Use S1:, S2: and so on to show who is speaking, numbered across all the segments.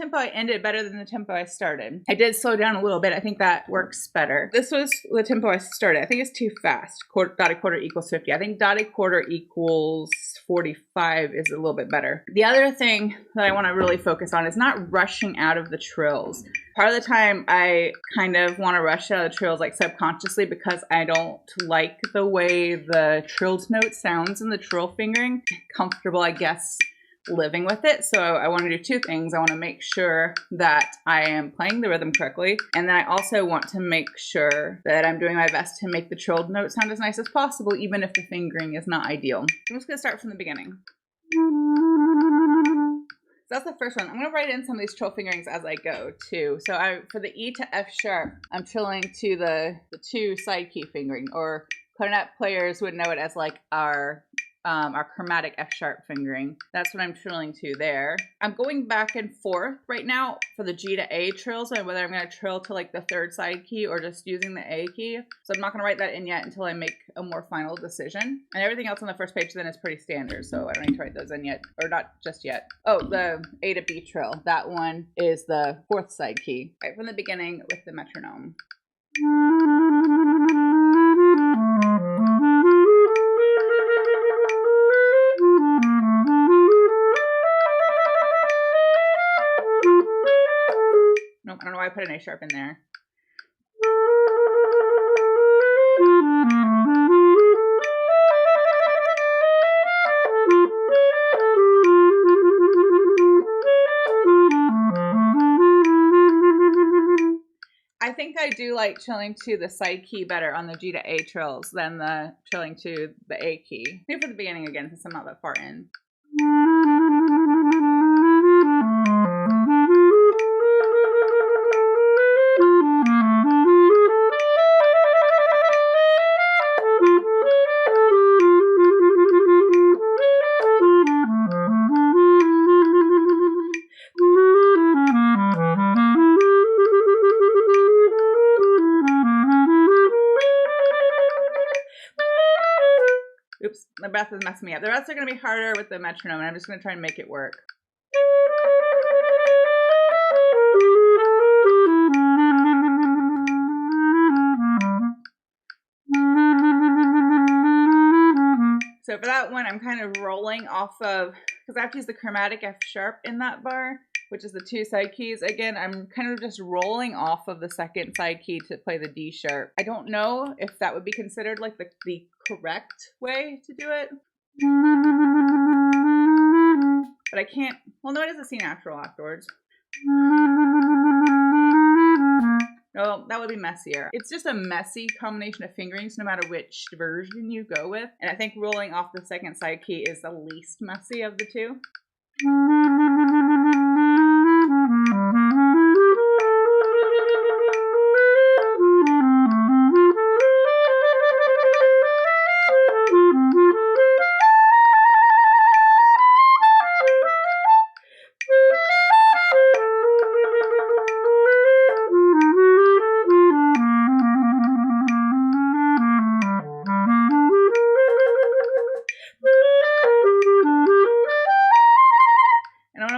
S1: tempo I ended better than the tempo I started. I did slow down a little bit. I think that works better. This was the tempo I started. I think it's too fast. Dotted quarter equals 50. I think dotted quarter equals 45 is a little bit better. The other thing that I want to really focus on is not rushing out of the trills. Part of the time I kind of want to rush out of the trills like subconsciously because I don't like the way the trilled note sounds in the trill fingering. Comfortable, I guess, living with it. So I want to do two things. I want to make sure that I am playing the rhythm correctly, and then I also want to make sure that I'm doing my best to make the trilled note sound as nice as possible, even if the fingering is not ideal. I'm just going to start from the beginning. So that's the first one. I'm going to write in some of these trill fingerings as I go too. So for the E to F sharp, I'm trilling to the 2 side key fingering, or clarinet players would know it as like our chromatic F sharp fingering. That's what I'm trilling to there. I'm going back and forth right now for the G to A trills, and whether I'm going to trill to like the 3rd side key or just using the A key. So I'm not going to write that in yet until I make a more final decision. And everything else on the first page then is pretty standard, so I don't need to write those in yet, or not just yet. Oh, the A to B trill. That one is the 4th side key. Right from the beginning with the metronome. Nope, I don't know why I put an A sharp in there. I think I do like trilling to the side key better on the G to A trills than the trilling to the A key. Maybe for the beginning again, since I'm not that far in. Oops, the breath is messing me up. The rest are going to be harder with the metronome, and I'm just going to try and make it work. So for that one, I'm kind of rolling off of, because I have to use the chromatic F sharp in that bar, which is the 2 side keys. Again, I'm kind of just rolling off of the 2nd side key to play the D sharp. I don't know if that would be considered like the correct way to do it. But I can't, well, no, it is a C natural afterwards. No, that would be messier. It's just a messy combination of fingerings no matter which version you go with. And I think rolling off the 2nd side key is the least messy of the two.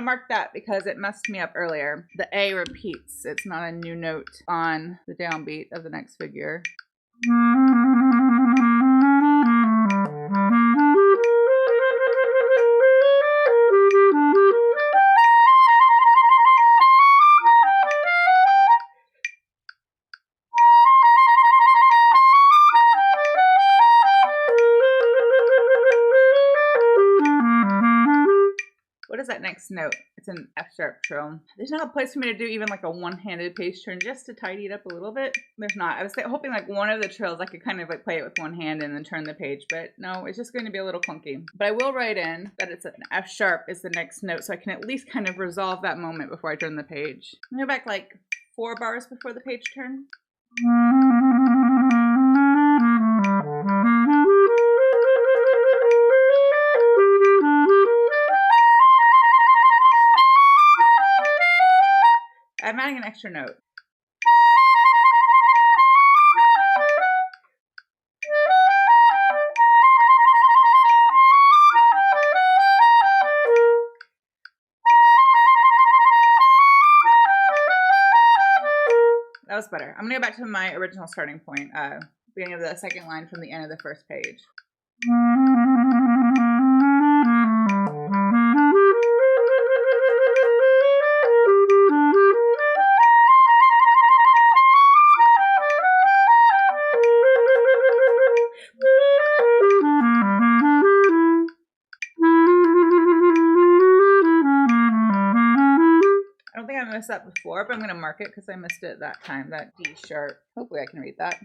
S1: Mark that because it messed me up earlier. The A repeats. It's not a new note on the downbeat of the next figure. What is that next note? It's an F sharp trill. There's not a place for me to do even like a one-handed page turn just to tidy it up a little bit. There's not. I was hoping like one of the trills I could kind of like play it with one hand and then turn the page, but no, it's just going to be a little clunky. But I will write in that it's an F sharp is the next note, so I can at least kind of resolve that moment before I turn the page. I'm going to go back like 4 bars before the page turn. I'm adding an extra note. That was better. I'm gonna go back to my original starting point, beginning of the second line from the end of the first page. I don't think I missed that before, but I'm gonna mark it because I missed it that time, that D sharp. Hopefully I can read that.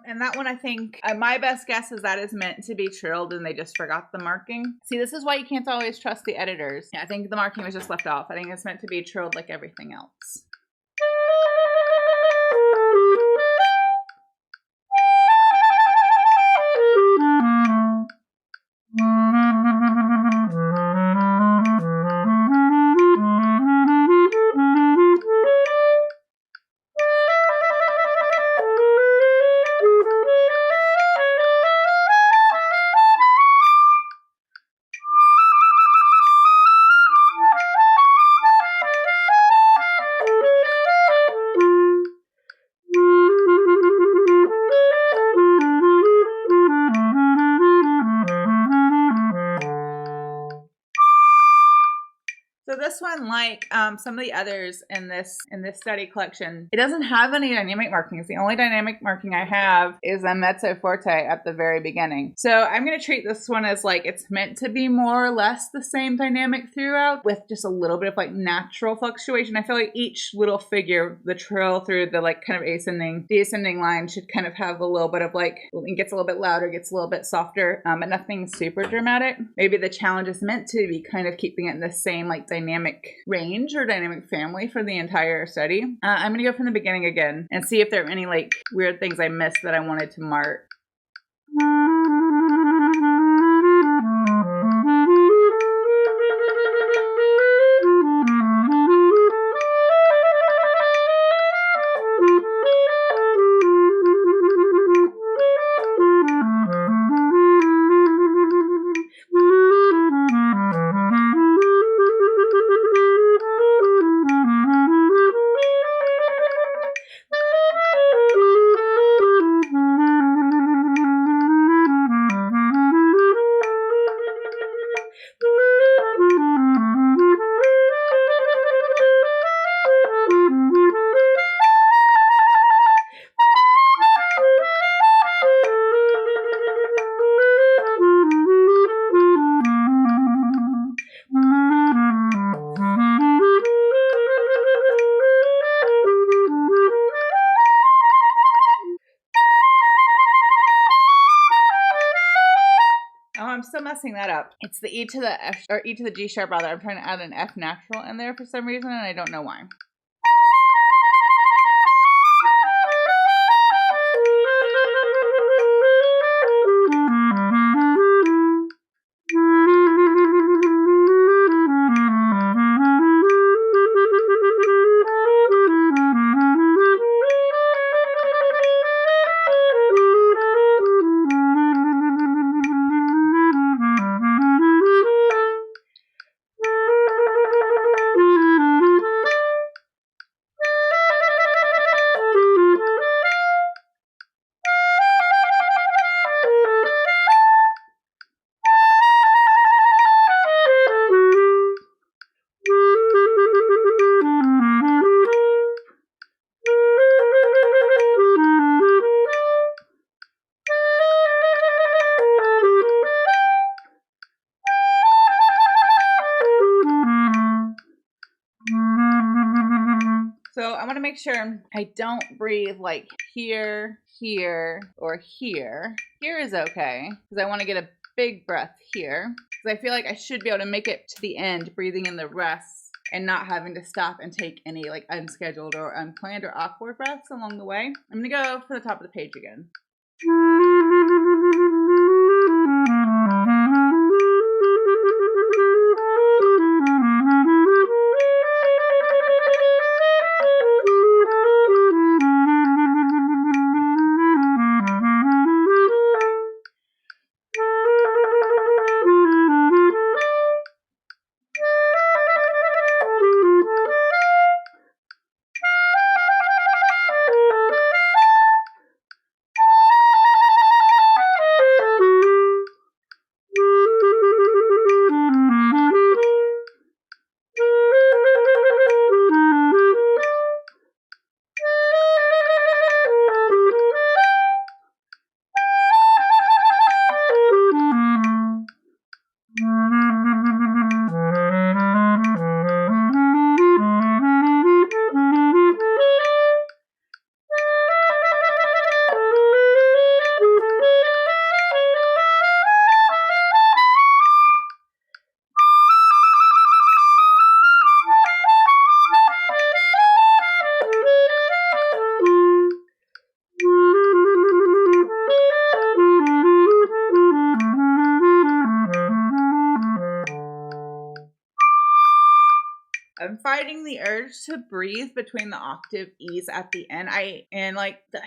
S1: And that one, I think, my best guess is that is meant to be trilled and they just forgot the marking. See, this is why you can't always trust the editors. Yeah, I think the marking was just left off. I think it's meant to be trilled like everything else. So this one, like some of the others in this study collection, it doesn't have any dynamic markings. The only dynamic marking I have is a mezzo forte at the very beginning. So I'm going to treat this one as like it's meant to be more or less the same dynamic throughout, with just a little bit of like natural fluctuation. I feel like each little figure, the trill through the like kind of ascending, descending line should kind of have a little bit of like, it gets a little bit louder, gets a little bit softer, but nothing super dramatic. Maybe the challenge is meant to be kind of keeping it in the same like dynamic range or dynamic family for the entire study. I'm gonna go from the beginning again and see if there are any like weird things I missed that I wanted to mark. I'm still messing that up. It's the E to the F, or E to the G sharp rather. I'm trying to add an F natural in there for some reason, and I don't know why. make sure I don't breathe like here, here, or here. Here is okay, because I want to get a big breath here. Because I feel like I should be able to make it to the end, breathing in the rest and not having to stop and take any like unscheduled or unplanned or awkward breaths along the way. I'm going to go for the top of the page again. I'm fighting the urge to breathe between the octave E's at the end. I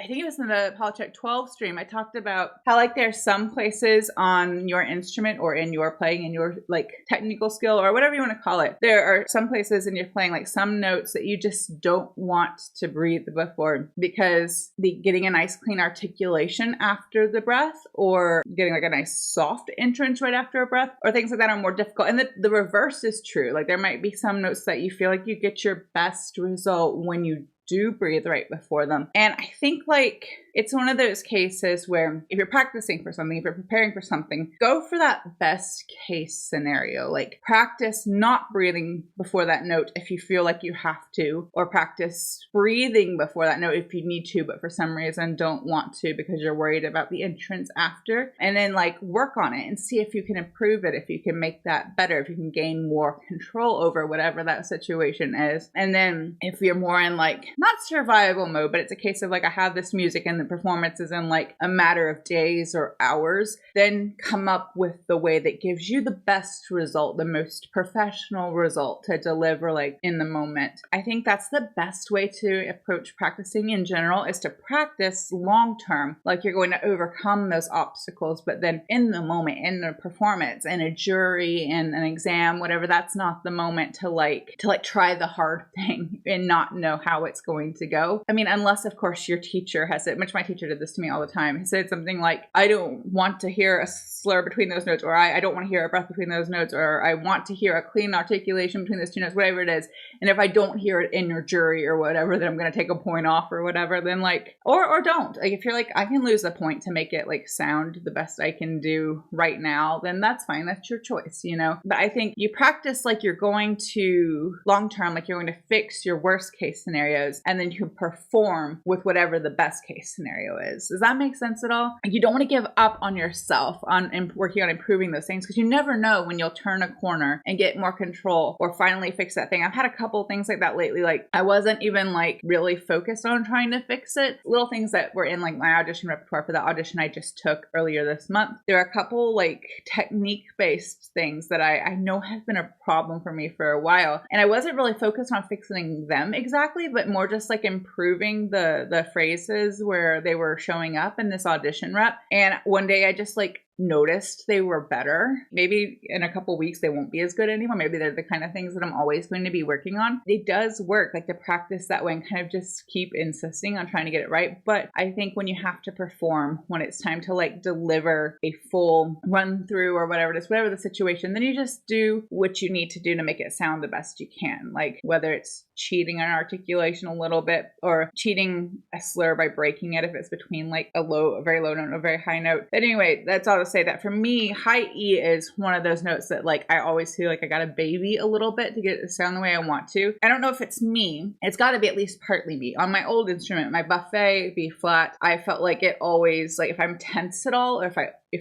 S1: think it was in the Polatschek 12 stream, I talked about how like there's some places on your instrument or in your playing, in your like technical skill or whatever you want to call it. There are some places in your playing, like some notes that you just don't want to breathe before, because getting a nice clean articulation after the breath, or getting like a nice soft entrance right after a breath, or things like that are more difficult. And the reverse is true. Like there might be some notes that you feel like you get your best result when you do breathe right before them. And I think like it's one of those cases where if you're practicing for something, if you're preparing for something, go for that best case scenario. Like practice not breathing before that note if you feel like you have to, or practice breathing before that note if you need to, but for some reason don't want to because you're worried about the entrance after. And then like work on it and see if you can improve it, if you can make that better, if you can gain more control over whatever that situation is. And then if you're more in like, not survival mode, but it's a case of like, I have this music and the performance is in like a matter of days or hours, then come up with the way that gives you the best result, the most professional result to deliver like in the moment. I think that's the best way to approach practicing in general, is to practice long term, like you're going to overcome those obstacles, but then in the moment, in a performance, in a jury, in an exam, whatever, that's not the moment to try the hard thing and not know how it's going to go. I mean, unless of course your teacher has it, which my teacher did this to me all the time. He said something like, I don't want to hear a slur between those notes, or I don't want to hear a breath between those notes, or I want to hear a clean articulation between those two notes, whatever it is. And if I don't hear it in your jury or whatever, then I'm going to take a point off or whatever. Then like, or don't. Like if you're like, I can lose a point to make it like sound the best I can do right now, then that's fine. That's your choice, you know? But I think you practice like you're going to long term, like you're going to fix your worst case scenarios, and then you perform with whatever the best case scenario is. Does that make sense at all? You don't want to give up on yourself on working on improving those things, because you never know when you'll turn a corner and get more control or finally fix that thing. I've had a couple things like that lately. Like I wasn't even like really focused on trying to fix it. Little things that were in like my audition repertoire for the audition I just took earlier this month. There are a couple like technique based things that I know have been a problem for me for a while. And I wasn't really focused on fixing them exactly, but more just like improving the phrases where they were showing up in this audition rep. And one day I just like noticed they were better. Maybe in a couple weeks they won't be as good anymore. Maybe they're the kind of things that I'm always going to be working on. It does work, like to practice that way and kind of just keep insisting on trying to get it right. But I think when you have to perform, when it's time to like deliver a full run through or whatever it is, whatever the situation, then you just do what you need to do to make it sound the best you can. Like whether it's cheating on articulation a little bit, or cheating a slur by breaking it if it's between like a very low note and a very high note. But anyway, that's all would say that for me, high E is one of those notes that like I always feel like I gotta baby a little bit to get it to sound the way I want to. I don't know if it's me. It's got to be at least partly me. On my old instrument, my buffet B flat, I felt like it always, like if I'm tense at all or if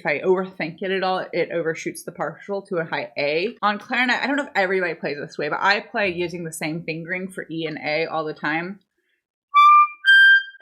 S1: I overthink it at all, it overshoots the partial to a high A. On clarinet, I don't know if everybody plays this way, but I play using the same fingering for E and A all the time.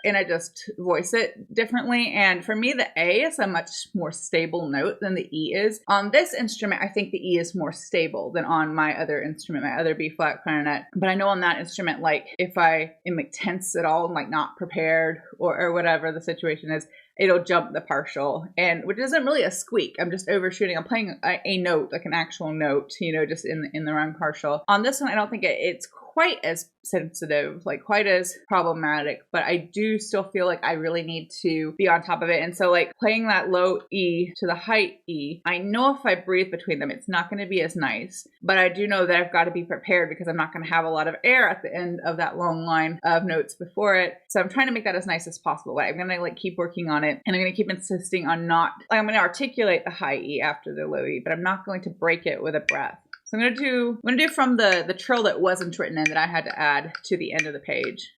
S1: And I just voice it differently. And for me, the A is a much more stable note than the E is. On this instrument, I think the E is more stable than on my other instrument, my other B flat clarinet. But I know on that instrument, like if I am like tense at all and like not prepared or whatever the situation is, it'll jump the partial, and which isn't really a squeak. I'm just overshooting. I'm playing a note, like an actual note, you know, just in the wrong partial. On this one, I don't think it's quite as sensitive, like quite as problematic, but I do still feel like I really need to be on top of it. And so like playing that low E to the high E, I know if I breathe between them, it's not going to be as nice, but I do know that I've got to be prepared because I'm not going to have a lot of air at the end of that long line of notes before it. So I'm trying to make that as nice as possible, but I'm going to like keep working on it, and I'm going to keep insisting on not, like I'm going to articulate the high E after the low E, but I'm not going to break it with a breath. So I'm gonna do from the trill that wasn't written in that I had to add to the end of the page.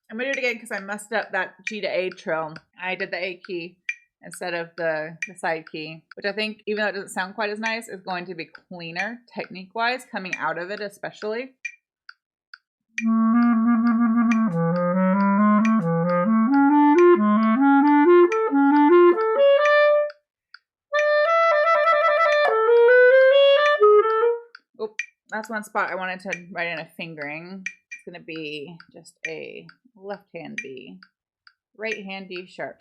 S1: I'm gonna do it again because I messed up that G to A trill. I did the A key instead of the side key, which I think, even though it doesn't sound quite as nice, is going to be cleaner technique-wise, coming out of it especially. Oh, that's one spot I wanted to write in a fingering. It's gonna be just a left hand B, right hand D sharp.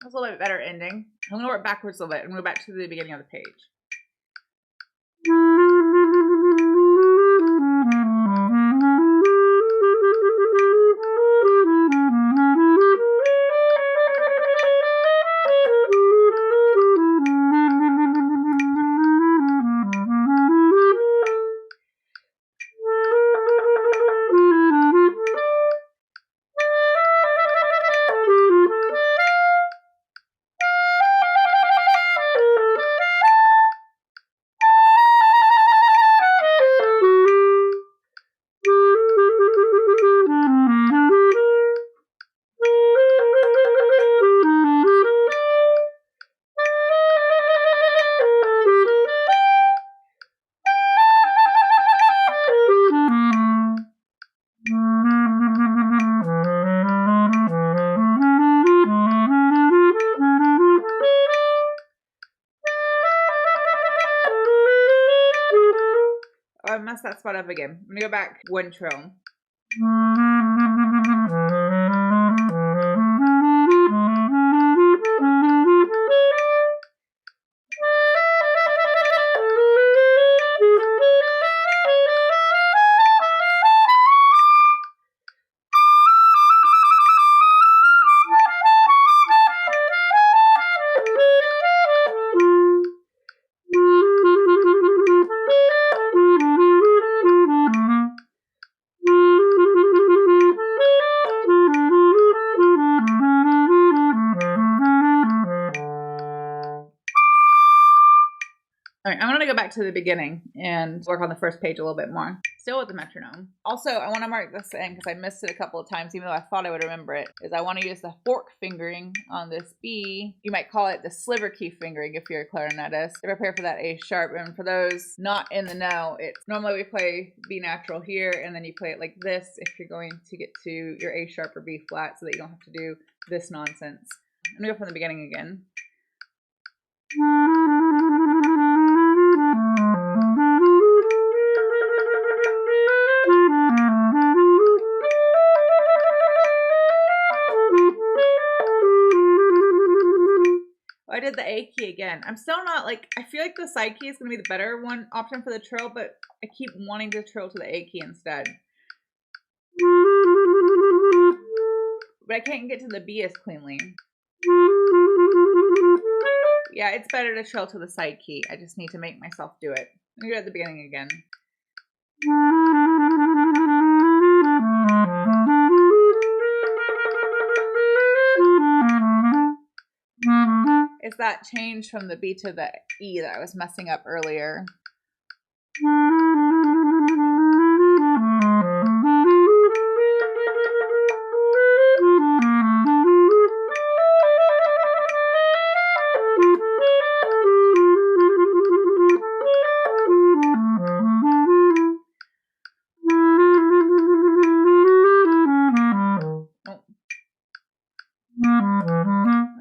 S1: That's a little bit better ending. I'm gonna work backwards a little bit and go back to the beginning of the page. I messed that spot up again. I'm gonna go back one trill. All right, I'm going to go back to the beginning and work on the first page a little bit more. Still with the metronome. Also, I want to mark this in because I missed it a couple of times, even though I thought I would remember it, is I want to use the fork fingering on this B. You might call it the sliver key fingering if you're a clarinetist. To prepare for that A sharp. And for those not in the know, it's normally we play B natural here, and then you play it like this if you're going to get to your A sharp or B flat so that you don't have to do this nonsense. I'm going to go from the beginning again. I did the A key again. I'm still not like, I feel like the side key is going to be the better one option for the trill, but I keep wanting to trill to the A key instead. But I can't get to the B as cleanly. Yeah, it's better to trill to the side key. I just need to make myself do it. I'm going to go at the beginning again. It's that change from the B to the E that I was messing up earlier.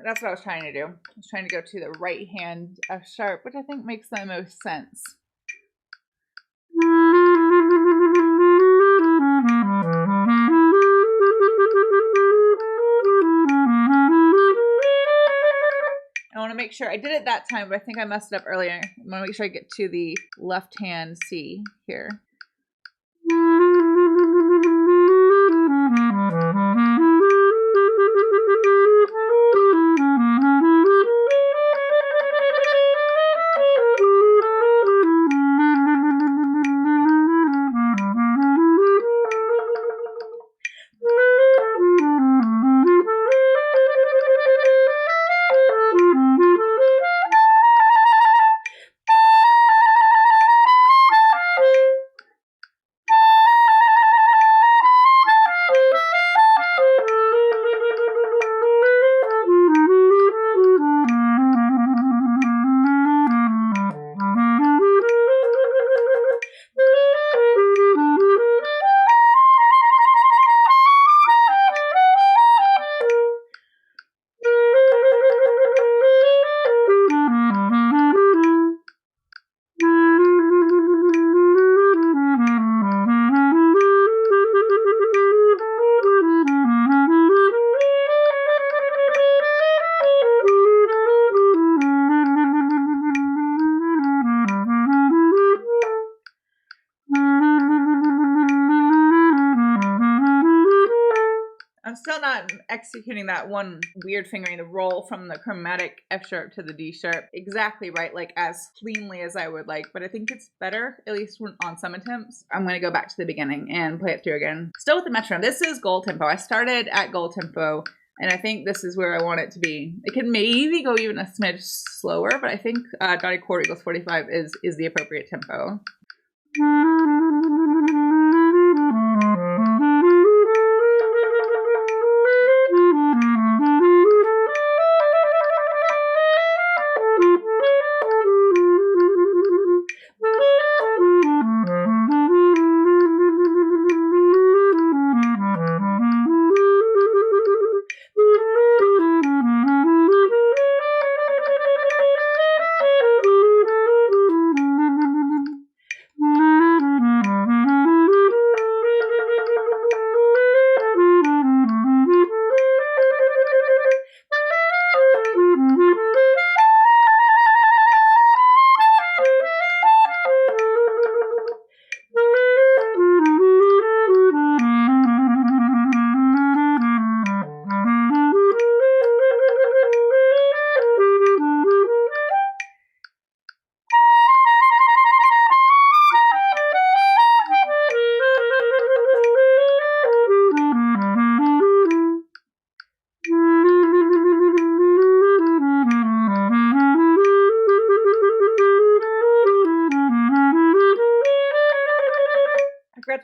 S1: That's what I was trying to do. I was trying to go to the right hand F sharp, which I think makes the most sense. I want to make sure I did it that time, but I think I messed it up earlier. I want to make sure I get to the left hand C here. I'm still not executing that one weird fingering, the roll from the chromatic F sharp to the D sharp exactly right, like as cleanly as I would like, but I think it's better, at least on some attempts. I'm going to go back to the beginning and play it through again. Still with the metronome. This is goal tempo. I started at goal tempo, and I think this is where I want it to be. It can maybe go even a smidge slower, but I think dotted quarter equals 45 is the appropriate tempo.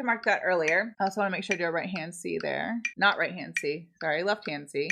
S1: to mark that earlier. I also want to make sure I do a right hand C there. Not right hand C. Sorry, left hand C.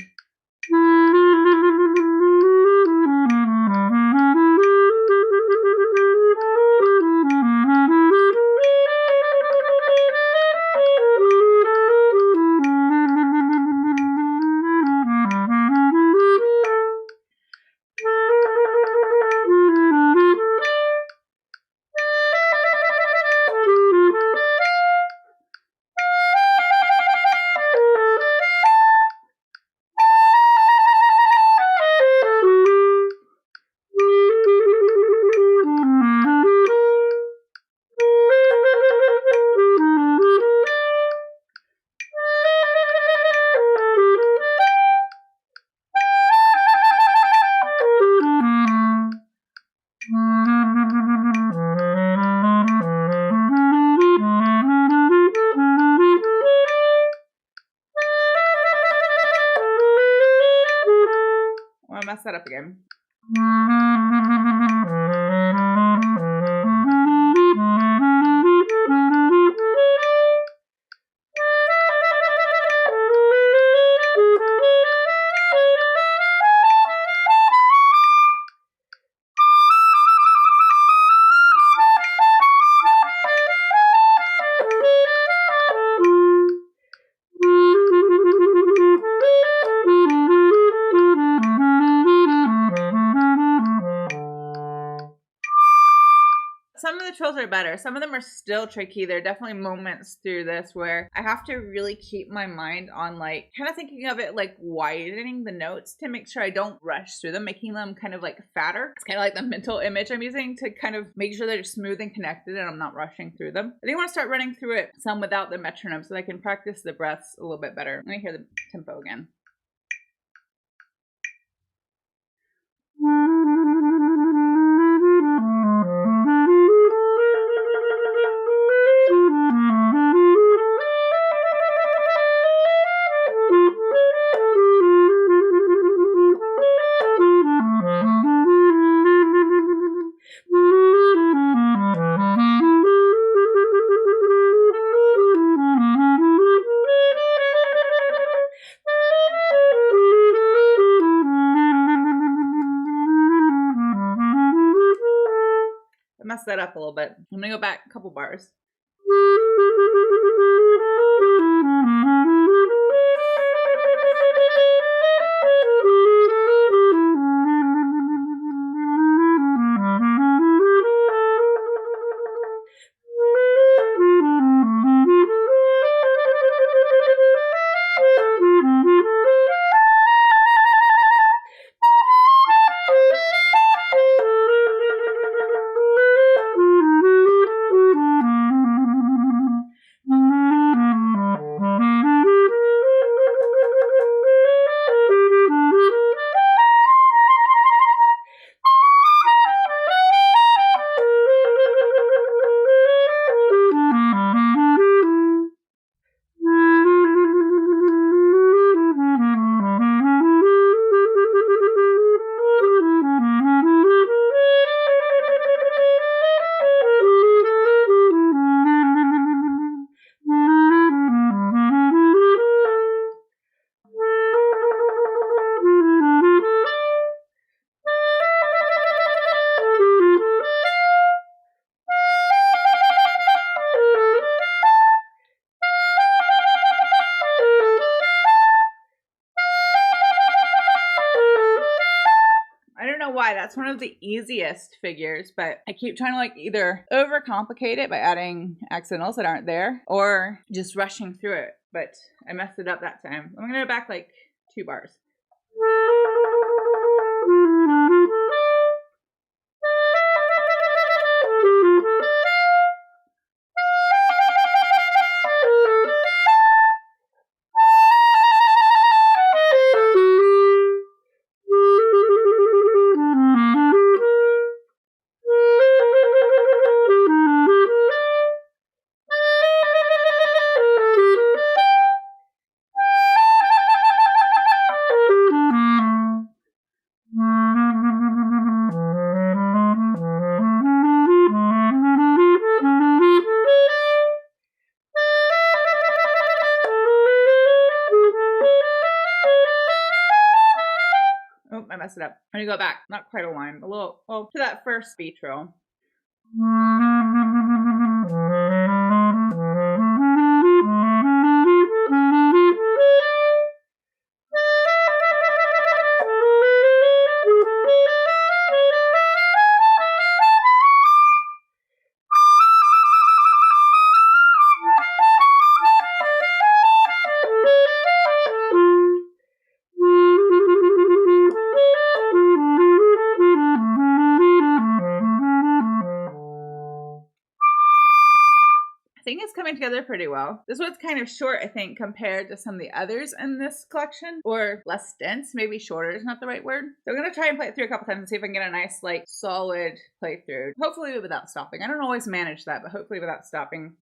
S1: I'll mess that up again. Some of the trills are better. Some of them are still tricky. There are definitely moments through this where I have to really keep my mind on like kind of thinking of it like widening the notes to make sure I don't rush through them, making them kind of like fatter. It's kind of like the mental image I'm using to kind of make sure they're smooth and connected and I'm not rushing through them. I think I want to start running through it some without the metronome so that I can practice the breaths a little bit better. Let me hear the tempo again. Mess that up a little bit. I'm gonna go back a couple bars. Why that's one of the easiest figures, but I keep trying to like either overcomplicate it by adding accidentals that aren't there or just rushing through it, but I messed it up that time. I'm gonna go back like 2 bars. it up. I'm gonna go back, not quite a line, a little, well, to that first B trill. I think it's coming together pretty well. This one's kind of short, I think, compared to some of the others in this collection, or less dense. Maybe shorter is not the right word. So I'm gonna try and play it through a couple times and see if I can get a nice, like, solid playthrough. Hopefully without stopping. I don't always manage that, but hopefully without stopping.